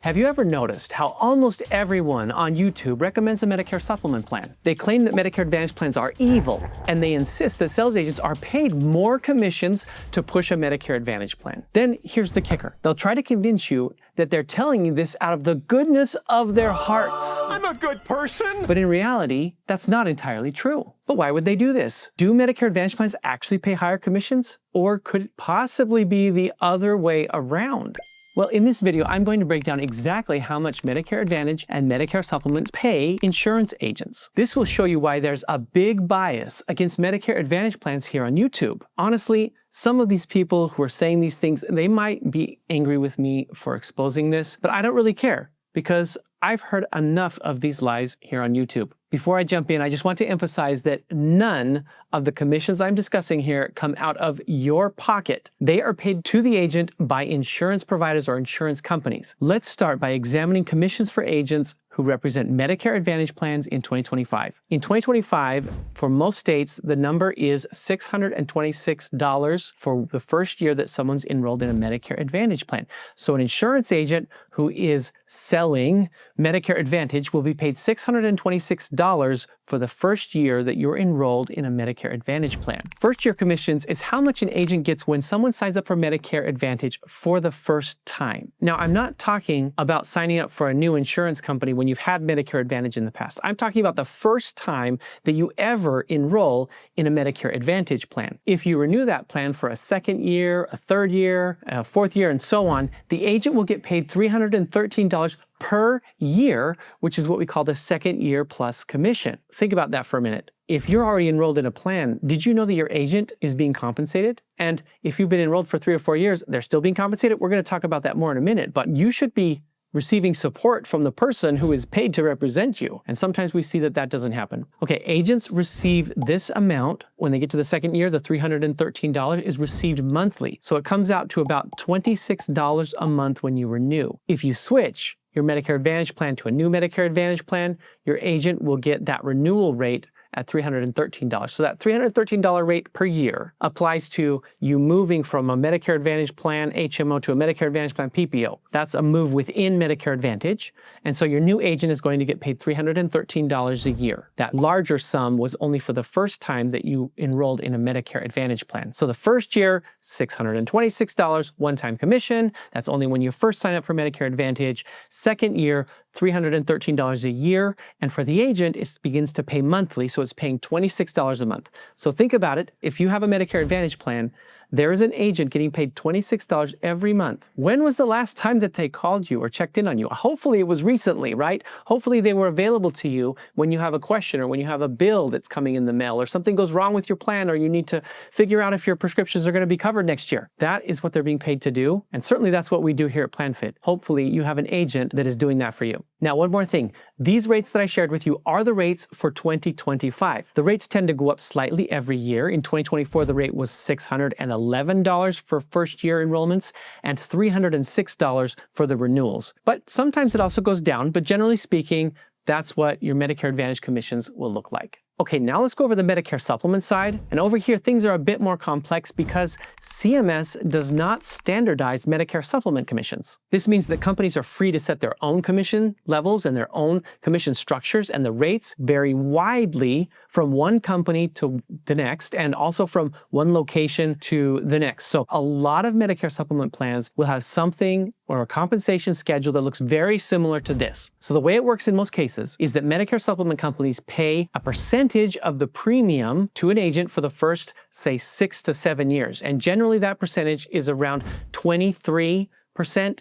Have you ever noticed how almost everyone on YouTube recommends a Medicare Supplement plan? They claim that Medicare Advantage plans are evil, and they insist that sales agents are paid more commissions to push a Medicare Advantage plan. Then here's the kicker. They'll try to convince you that they're telling you this out of the goodness of their hearts. I'm a good person! But in reality, that's not entirely true. But why would they do this? Do Medicare Advantage plans actually pay higher commissions? Or could it possibly be the other way around? Well, in this video, I'm going to break down exactly how much Medicare Advantage and Medicare Supplements pay insurance agents. This will show you why there's a big bias against Medicare Advantage plans here on YouTube. Honestly, some of these people who are saying these things, they might be angry with me for exposing this, but I don't really care because I've heard enough of these lies here on YouTube. Before I jump in, I just want to emphasize that none of the commissions I'm discussing here come out of your pocket. They are paid to the agent by insurance providers or insurance companies. Let's start by examining commissions for agents who represent Medicare Advantage plans in 2025. In 2025, for most states, the number is $626 for the first year that someone's enrolled in a Medicare Advantage plan. So an insurance agent who is selling Medicare Advantage will be paid $626 for the first year that you're enrolled in a Medicare Advantage plan. First year commissions is how much an agent gets when someone signs up for Medicare Advantage for the first time. Now, I'm not talking about signing up for a new insurance company when you've had Medicare Advantage in the past. I'm talking about the first time that you ever enroll in a Medicare Advantage plan. If you renew that plan for a second year, a third year, a fourth year, and so on, the agent will get paid $313 per year, which is what we call the second year plus commission. Think about that for a minute. If you're already enrolled in a plan, did you know that your agent is being compensated? And if you've been enrolled for 3 or 4 years, they're still being compensated? We're going to talk about that more in a minute, but you should be receiving support from the person who is paid to represent you. And sometimes we see that that doesn't happen. Okay, agents receive this amount when they get to the second year. The $313 is received monthly. So it comes out to about $26 a month when you renew. If you switch your Medicare Advantage plan to a new Medicare Advantage plan, your agent will get that renewal rate at $313. So that $313 rate per year applies to you moving from a Medicare Advantage plan HMO to a Medicare Advantage plan PPO. That's a move within Medicare Advantage. And so your new agent is going to get paid $313 a year. That larger sum was only for the first time that you enrolled in a Medicare Advantage plan. So the first year, $626 one-time commission. That's only when you first sign up for Medicare Advantage. Second year, $313 a year. And for the agent, it begins to pay monthly. So it's paying $26 a month. So think about it. If you have a Medicare Advantage plan, there is an agent getting paid $26 every month. When was the last time that they called you or checked in on you? Hopefully it was recently, right? Hopefully they were available to you when you have a question or when you have a bill that's coming in the mail or something goes wrong with your plan or you need to figure out if your prescriptions are going to be covered next year. That is what they're being paid to do. And certainly that's what we do here at PlanFit. Hopefully you have an agent that is doing that for you. Now, one more thing. These rates that I shared with you are the rates for 2025. The rates tend to go up slightly every year. In 2024, the rate was $611 for first year enrollments and $306 for the renewals. But sometimes it also goes down, but generally speaking, that's what your Medicare Advantage commissions will look like. Okay, now let's go over the Medicare Supplement side. And over here, things are a bit more complex because CMS does not standardize Medicare Supplement commissions. This means that companies are free to set their own commission levels and their own commission structures, and the rates vary widely from one company to the next and also from one location to the next. So a lot of Medicare Supplement plans will have something or a compensation schedule that looks very similar to this. So the way it works in most cases is that Medicare Supplement companies pay a percentage of the premium to an agent for the first, say, 6 to 7 years. And generally that percentage is around 23%.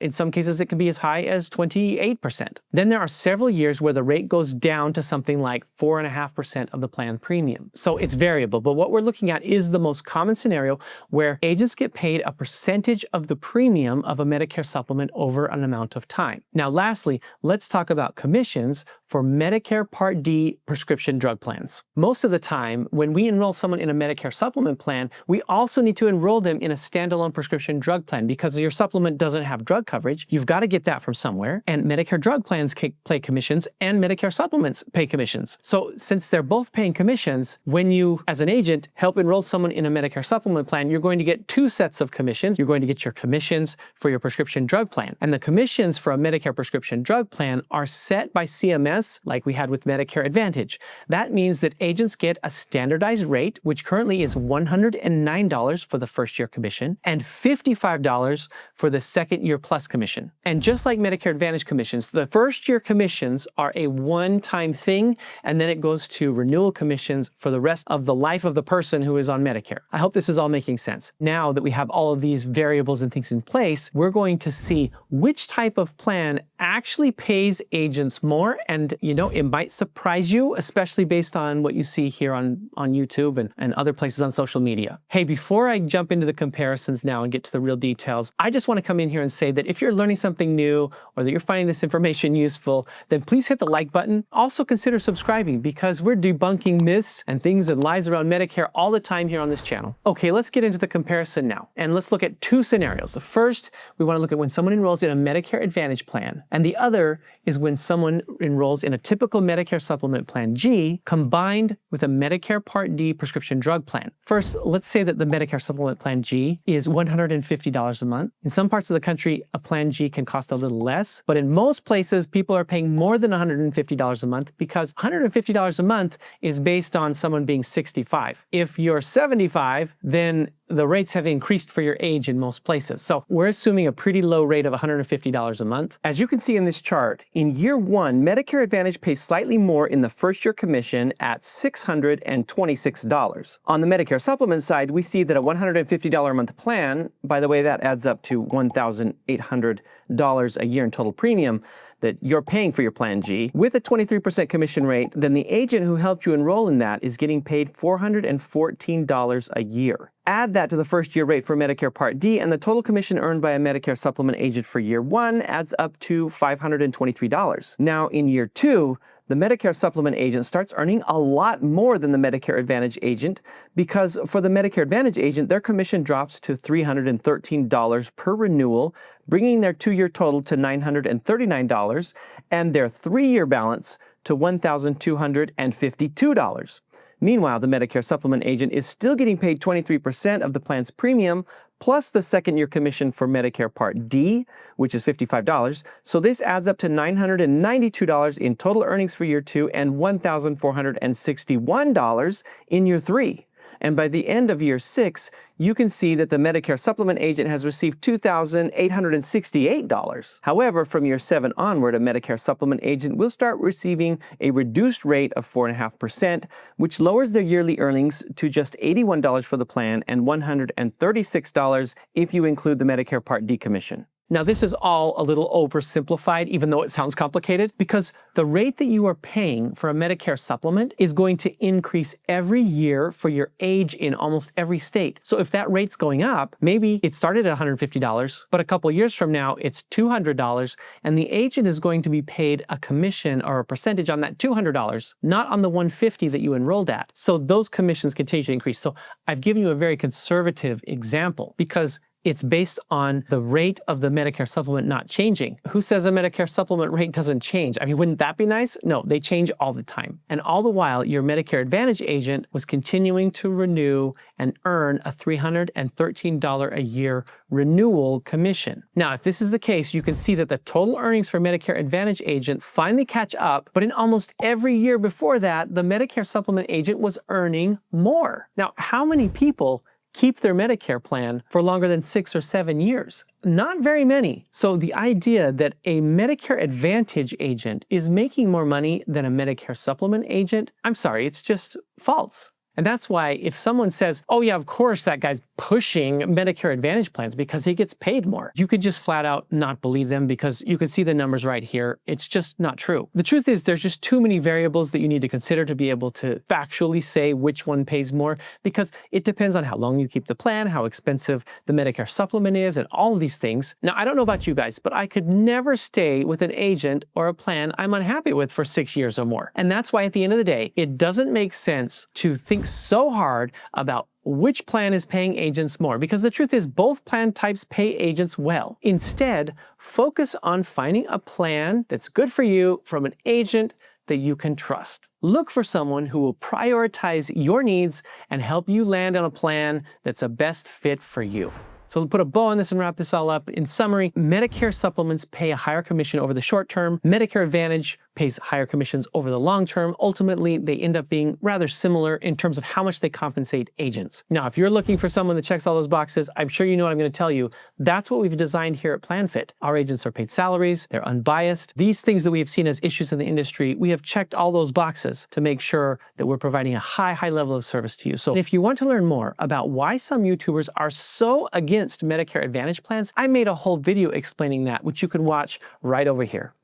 In some cases, it can be as high as 28%. Then there are several years where the rate goes down to something like 4.5% of the plan premium. So it's variable, but what we're looking at is the most common scenario where agents get paid a percentage of the premium of a Medicare supplement over an amount of time. Now, lastly, let's talk about commissions for Medicare Part D prescription drug plans. Most of the time, when we enroll someone in a Medicare supplement plan, we also need to enroll them in a standalone prescription drug plan because your supplement doesn't have drug coverage. You've got to get that from somewhere, and Medicare drug plans pay commissions and Medicare supplements pay commissions. So since they're both paying commissions, when you, as an agent, help enroll someone in a Medicare supplement plan, you're going to get two sets of commissions. You're going to get your commissions for your prescription drug plan. And the commissions for a Medicare prescription drug plan are set by CMS, like we had with Medicare AdVaNtAgE. That means that agents get a standardized rate, which currently is $109 for the first year commission and $55 for the second year plus commission. And just like Medicare Advantage commissions, the first year commissions are a one-time thing, and then it goes to renewal commissions for the rest of the life of the person who is on Medicare. I hope this is all making sense. Now that we have all of these variables and things in place, we're going to see which type of plan actually pays agents more. And you know, it might surprise you, especially based on what you see here on YouTube and other places on social media. Hey, before I jump into the comparisons now and get to the real details, I just want to come in here and say that if you're learning something new or that you're finding this information useful, then please hit the like button. Also consider subscribing because we're debunking myths and things and lies around Medicare all the time here on this channel. Okay, let's get into the comparison now. And let's look at two scenarios. The first, we want to look at when someone enrolls in a Medicare Advantage plan, and the other is when someone enrolls in a typical Medicare Supplement Plan G combined with a Medicare Part D prescription drug plan. First, let's say that the Medicare Supplement Plan G is $150 a month. In some parts of the country, a Plan G can cost a little less, but in most places, people are paying more than $150 a month because $150 a month is based on someone being 65. If you're 75, then the rates have increased for your age in most places. So we're assuming a pretty low rate of $150 a month. As you can see in this chart, in year one, Medicare Advantage pays slightly more in the first year commission at $626. On the Medicare supplement side, we see that a $150 a month plan, by the way, that adds up to $1,800 a year in total premium, that you're paying for your Plan G, with a 23% commission rate, then the agent who helped you enroll in that is getting paid $414 a year. Add that to the first year rate for Medicare Part D, and the total commission earned by a Medicare supplement agent for year one adds up to $523. Now, in year two, the Medicare supplement agent starts earning a lot more than the Medicare Advantage agent because for the Medicare Advantage agent, their commission drops to $313 per renewal, bringing their two-year total to $939 and their three-year balance to $1,252. Meanwhile, the Medicare supplement agent is still getting paid 23% of the plan's premium, plus the second year commission for Medicare Part D, which is $55. So this adds up to $992 in total earnings for year two and $1,461 in year three. And by the end of year six, you can see that the Medicare supplement agent has received $2,868. However, from year seven onward, a Medicare supplement agent will start receiving a reduced rate of 4.5%, which lowers their yearly earnings to just $81 for the plan and $136 if you include the Medicare Part D commission. Now, this is all a little oversimplified, even though it sounds complicated, because the rate that you are paying for a Medicare supplement is going to increase every year for your age in almost every state. So if that rate's going up, maybe it started at $150, but a couple years from now, it's $200, and the agent is going to be paid a commission or a percentage on that $200, not on the $150 that you enrolled at. So those commissions continue to increase. So I've given you a very conservative example because it's based on the rate of the Medicare supplement not changing. Who says a Medicare supplement rate doesn't change? I mean, wouldn't that be nice? No, they change all the time. And all the while, your Medicare Advantage agent was continuing to renew and earn a $313 a year renewal commission. Now, if this is the case, you can see that the total earnings for Medicare Advantage agent finally catch up, but in almost every year before that, the Medicare supplement agent was earning more. Now, how many people keep their Medicare plan for longer than 6 or 7 years? Not very many. So the idea that a Medicare Advantage agent is making more money than a Medicare supplement agent, I'm sorry, it's just false. And that's why if someone says, oh yeah, of course that guy's pushing Medicare Advantage plans because he gets paid more. You could just flat out not believe them because you can see the numbers right here. It's just not true. The truth is there's just too many variables that you need to consider to be able to factually say which one pays more, because it depends on how long you keep the plan, how expensive the Medicare Supplement is, and all of these things. Now, I don't know about you guys, but I could never stay with an agent or a plan I'm unhappy with for 6 years or more. And that's why at the end of the day, it doesn't make sense to think so hard about which plan is paying agents more, because the truth is both plan types pay agents well. Instead, focus on finding a plan that's good for you from an agent that you can trust. Look for someone who will prioritize your needs and help you land on a plan that's a best fit for you. So we'll put a bow on this and wrap this all up. In summary, Medicare supplements pay a higher commission over the short term. Medicare Advantage pays higher commissions over the long term. Ultimately, they end up being rather similar in terms of how much they compensate agents. Now, if you're looking for someone that checks all those boxes, I'm sure you know what I'm going to tell you. That's what we've designed here at PlAnFit. Our agents are paid salaries, they're unbiased. These things that we have seen as issues in the industry, we have checked all those boxes to make sure that we're providing a high level of service to you. So if you want to learn more about why some YouTubers are so against Medicare Advantage plans, I made a whole video explaining that, which you can watch right over here.